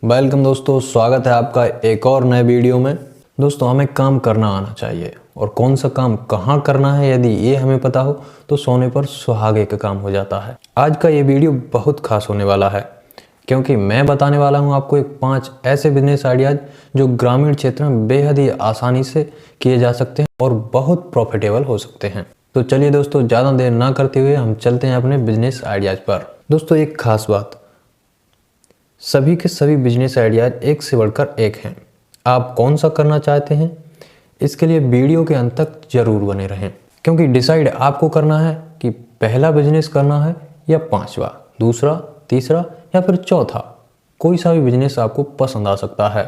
Welcome दोस्तों, स्वागत है आपका एक और नए वीडियो में। दोस्तों, हमें काम करना आना चाहिए और कौन सा काम कहाँ करना है यदि ये हमें पता हो तो सोने पर सुहागे का काम हो जाता है। आज का ये वीडियो बहुत खास होने वाला है क्योंकि मैं बताने वाला हूँ आपको एक 5 ऐसे बिजनेस आइडियाज जो ग्रामीण क्षेत्र में बेहद ही आसानी से किए जा सकते हैं और बहुत प्रॉफिटेबल हो सकते हैं। तो चलिए दोस्तों, ज़्यादा देर ना करते हुए हम चलते हैं अपने बिजनेस आइडियाज पर। दोस्तों, एक खास बात, सभी के सभी बिजनेस आइडियाज एक से बढ़कर एक हैं। आप कौन सा करना चाहते हैं इसके लिए वीडियो के अंत तक जरूर बने रहें, क्योंकि डिसाइड आपको करना है कि पहला बिजनेस करना है या पांचवा, दूसरा, तीसरा या फिर चौथा। कोई सा भी बिजनेस आपको पसंद आ सकता है।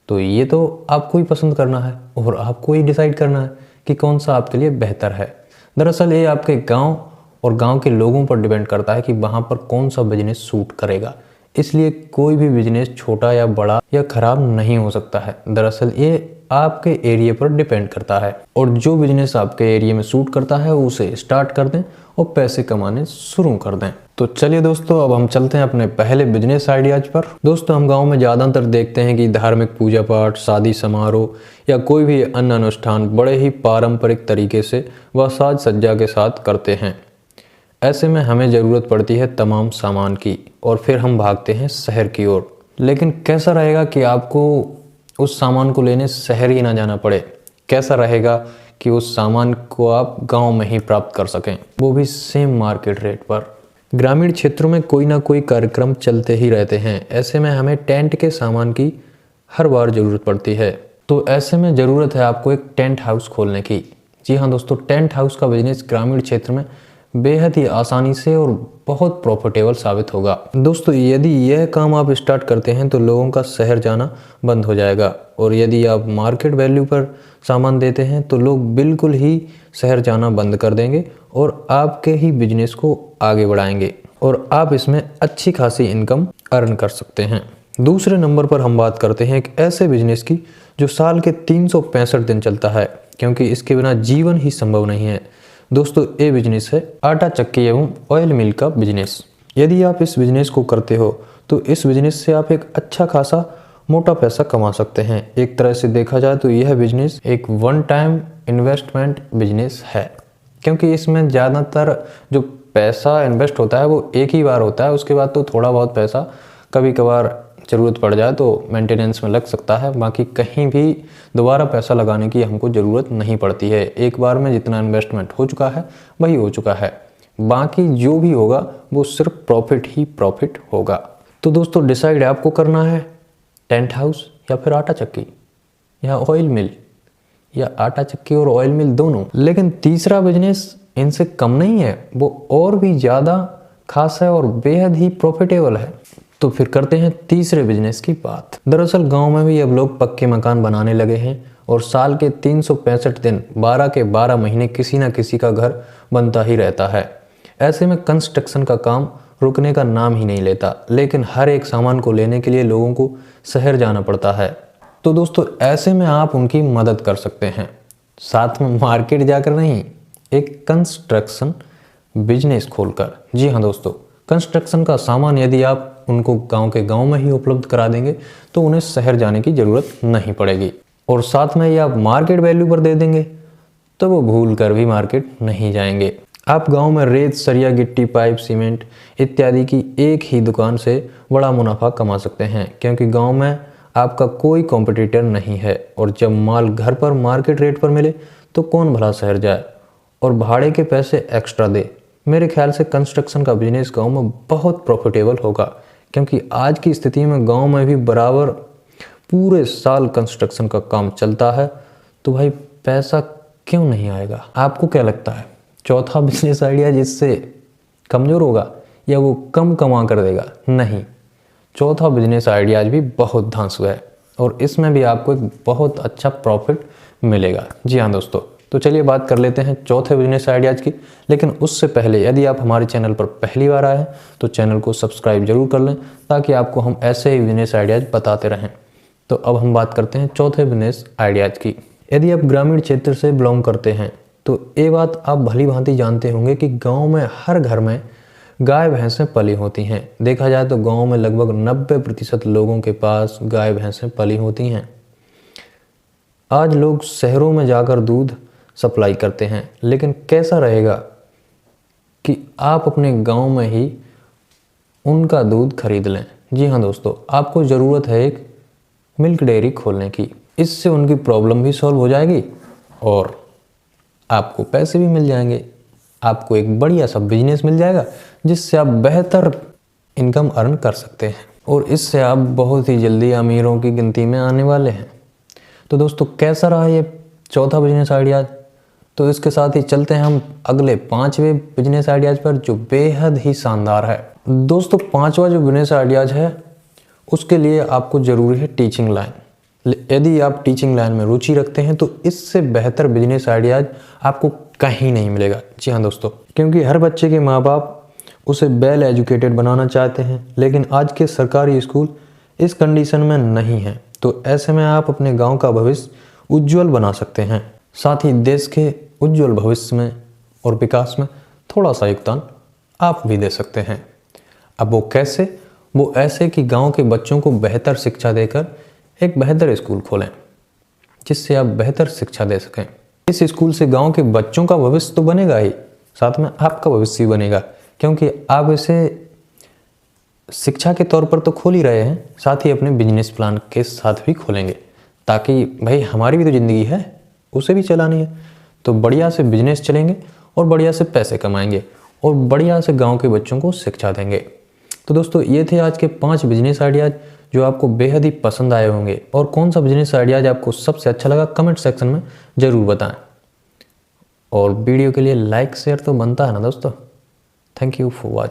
तो ये तो आपको ही पसंद करना है और आपको ही डिसाइड करना है कि कौन सा आपके लिए बेहतर है। दरअसल ये आपके गाँव और गाँव के लोगों पर डिपेंड करता है कि वहाँ पर कौन सा बिजनेस सूट करेगा। इसलिए कोई भी बिजनेस छोटा या बड़ा या खराब नहीं हो सकता है। दरअसल ये आपके एरिया पर डिपेंड करता है और जो बिजनेस आपके एरिया में सूट करता है उसे स्टार्ट कर दें और पैसे कमाने शुरू कर दें। तो चलिए दोस्तों, अब हम चलते हैं अपने पहले बिजनेस आइडियाज पर। दोस्तों, हम गांव में ज़्यादातर देखते हैं कि धार्मिक पूजा पाठ, शादी समारोह या कोई भी अन्य अनुष्ठान बड़े ही पारंपरिक तरीके से व साज सज्जा के साथ करते हैं। ऐसे में हमें ज़रूरत पड़ती है तमाम सामान की और फिर हम भागते हैं शहर की ओर। लेकिन कैसा रहेगा कि आपको उस सामान को लेने शहर ही ना जाना पड़े? कैसा रहेगा कि उस सामान को आप गांव में ही प्राप्त कर सकें, वो भी सेम मार्केट रेट पर। ग्रामीण क्षेत्रों में कोई ना कोई कार्यक्रम चलते ही रहते हैं। ऐसे में हमें टेंट के सामान की हर बार ज़रूरत पड़ती है। तो ऐसे में ज़रूरत है आपको एक टेंट हाउस खोलने की। जी हाँ दोस्तों, टेंट हाउस का बिजनेस ग्रामीण क्षेत्र में बेहद ही आसानी से और बहुत प्रॉफिटेबल साबित होगा। दोस्तों, यदि यह काम आप स्टार्ट करते हैं तो लोगों का शहर जाना बंद हो जाएगा और यदि आप मार्केट वैल्यू पर सामान देते हैं तो लोग बिल्कुल ही शहर जाना बंद कर देंगे और आपके ही बिजनेस को आगे बढ़ाएंगे और आप इसमें अच्छी खासी इनकम अर्न कर सकते हैं। दूसरे नंबर पर हम बात करते हैं एक ऐसे बिजनेस की जो साल के 365 दिन चलता है, क्योंकि इसके बिना जीवन ही संभव नहीं है। दोस्तों, ये बिजनेस है आटा चक्की एवं ऑयल मिल का बिजनेस। यदि आप इस बिजनेस को करते हो तो इस बिजनेस से आप एक अच्छा खासा मोटा पैसा कमा सकते हैं। एक तरह से देखा जाए तो यह बिजनेस एक वन टाइम इन्वेस्टमेंट बिजनेस है, क्योंकि इसमें ज़्यादातर जो पैसा इन्वेस्ट होता है वो एक ही बार होता है। उसके बाद तो थोड़ा बहुत पैसा कभी कभार ज़रूरत पड़ जाए तो मेंटेनेंस में लग सकता है, बाकी कहीं भी दोबारा पैसा लगाने की हमको ज़रूरत नहीं पड़ती है। एक बार में जितना इन्वेस्टमेंट हो चुका है वही हो चुका है, बाकी जो भी होगा वो सिर्फ प्रॉफिट ही प्रॉफिट होगा। तो दोस्तों, डिसाइड आपको करना है टेंट हाउस या फिर आटा चक्की या ऑयल मिल, या आटा चक्की और ऑयल मिल दोनों। लेकिन तीसरा बिजनेस इनसे कम नहीं है, वो और भी ज़्यादा खास है और बेहद ही प्रॉफिटेबल है। तो फिर करते हैं तीसरे बिजनेस की बात। दरअसल गांव में भी अब लोग पक्के मकान बनाने लगे हैं और साल के 365 दिन 12 के 12 महीने किसी न किसी का घर बनता ही रहता है। ऐसे में कंस्ट्रक्शन का काम रुकने का नाम ही नहीं लेता, लेकिन हर एक सामान को लेने के लिए लोगों को शहर जाना पड़ता है। तो दोस्तों, ऐसे में आप उनकी मदद कर सकते हैं, साथ में मार्केट जाकर नहीं, एक कंस्ट्रक्शन बिजनेस खोलकर। जी हाँ दोस्तों, कंस्ट्रक्शन का सामान यदि आप उनको गांव के गांव में ही उपलब्ध करा देंगे तो उन्हें शहर जाने की ज़रूरत नहीं पड़ेगी और साथ में ये आप मार्केट वैल्यू पर दे देंगे तो वो भूल कर भी मार्केट नहीं जाएंगे। आप गांव में रेत, सरिया, गिट्टी, पाइप, सीमेंट इत्यादि की एक ही दुकान से बड़ा मुनाफा कमा सकते हैं, क्योंकि गाँव में आपका कोई कॉम्पिटिटर नहीं है और जब माल घर पर मार्केट रेट पर मिले तो कौन भला शहर जाए और भाड़े के पैसे एक्स्ट्रा दे। मेरे ख्याल से कंस्ट्रक्शन का बिजनेस गांव में बहुत प्रॉफिटेबल होगा, क्योंकि आज की स्थिति में गांव में भी बराबर पूरे साल कंस्ट्रक्शन का काम चलता है, तो भाई पैसा क्यों नहीं आएगा? आपको क्या लगता है, चौथा बिजनेस आइडिया जिससे कमज़ोर होगा या वो कम कमा कर देगा? नहीं, चौथा बिजनेस आइडियाज भी बहुत धांसू है और इसमें भी आपको एक बहुत अच्छा प्रॉफिट मिलेगा। जी हाँ दोस्तों, तो चलिए बात कर लेते हैं चौथे बिजनेस आइडियाज़ की। लेकिन उससे पहले यदि आप हमारे चैनल पर पहली बार आए हैं तो चैनल को सब्सक्राइब जरूर कर लें, ताकि आपको हम ऐसे ही बिजनेस आइडियाज़ बताते रहें। तो अब हम बात करते हैं चौथे बिजनेस आइडियाज़ की। यदि आप ग्रामीण क्षेत्र से बिलोंग करते हैं तो ये बात आप भली भांति जानते होंगे कि गाँव में हर घर में गाय भैंसें पली होती हैं। देखा जाए तो गांव में लगभग 90% लोगों के पास गाय भैंसें पली होती हैं। आज लोग शहरों में जाकर दूध सप्लाई करते हैं, लेकिन कैसा रहेगा कि आप अपने गांव में ही उनका दूध खरीद लें। जी हाँ दोस्तों, आपको ज़रूरत है एक मिल्क डेयरी खोलने की। इससे उनकी प्रॉब्लम भी सॉल्व हो जाएगी और आपको पैसे भी मिल जाएंगे। आपको एक बढ़िया सा बिजनेस मिल जाएगा जिससे आप बेहतर इनकम अर्न कर सकते हैं और इससे आप बहुत ही जल्दी अमीरों की गिनती में आने वाले हैं। तो दोस्तों, कैसा रहा ये चौथा बिजनेस आइडियाज़? तो इसके साथ ही चलते हैं हम अगले 5वें बिजनेस आइडियाज़ पर, जो बेहद ही शानदार है। दोस्तों, 5वां जो बिजनेस आइडियाज़ है उसके लिए आपको ज़रूरी है टीचिंग लाइन। यदि आप टीचिंग लाइन में रुचि रखते हैं तो इससे बेहतर बिजनेस आइडियाज़ आपको कहीं नहीं मिलेगा। जी हाँ दोस्तों, क्योंकि हर बच्चे के माँ बाप उसे वेल एजुकेटेड बनाना चाहते हैं, लेकिन आज के सरकारी स्कूल इस कंडीशन में नहीं है। तो ऐसे में आप अपने गांव का भविष्य उज्जवल बना सकते हैं, साथ ही देश के उज्जवल भविष्य में और विकास में थोड़ा सा योगदान आप भी दे सकते हैं। अब वो कैसे? वो ऐसे कि गांव के बच्चों को बेहतर शिक्षा देकर एक बेहतर स्कूल खोलें जिससे आप बेहतर शिक्षा दे सकें। इस स्कूल से गांव के बच्चों का भविष्य तो बनेगा ही, साथ में आपका भविष्य भी बनेगा, क्योंकि आप इसे शिक्षा के तौर पर तो खोल ही रहे हैं, साथ ही अपने बिजनेस प्लान के साथ भी खोलेंगे, ताकि भाई हमारी भी तो ज़िंदगी है, उसे भी चलानी है। तो बढ़िया से बिजनेस चलेंगे और बढ़िया से पैसे कमाएंगे और बढ़िया से गांव के बच्चों को शिक्षा देंगे। तो दोस्तों, ये थे आज के 5 बिजनेस आइडियाज़ जो आपको बेहद ही पसंद आए होंगे। और कौन सा बिजनेस आइडियाज़ आपको सबसे अच्छा लगा कमेंट सेक्शन में ज़रूर बताएं। और वीडियो के लिए लाइक शेयर तो बनता है ना दोस्तों। Thank you for watching.